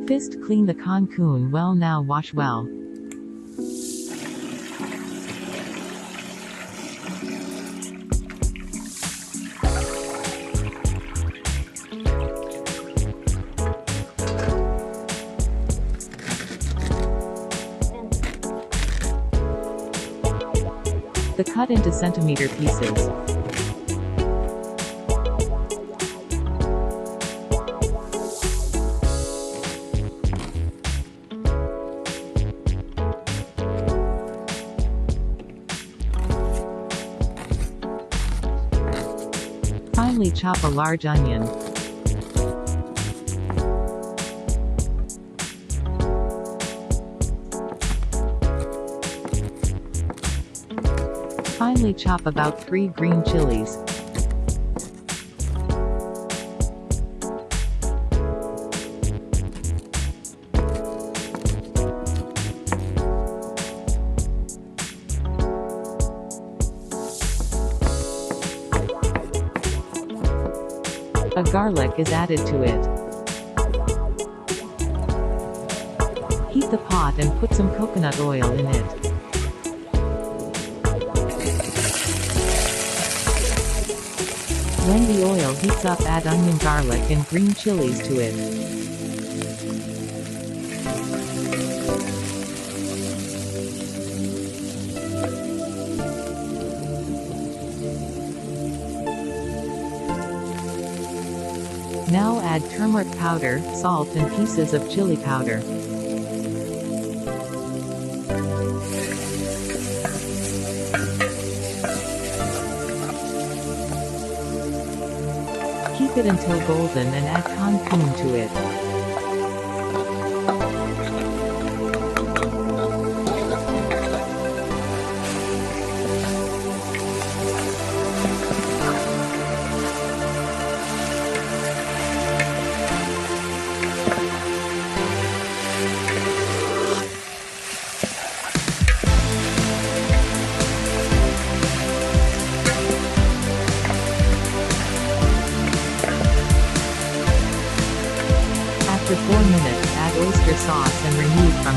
Fist clean the cocoon well. Now wash well. The cut into centimeter pieces. Finely chop a large onion. Finely chop about 3 green chilies. A garlic is added to it. Heat the pot and put some coconut oil in it. When the oil heats up, add onion, garlic and green chilies to it. Now add turmeric powder, salt and pieces of chili powder. Keep it until golden and add cocoon to it. After 4 minutes, add oyster sauce and remove from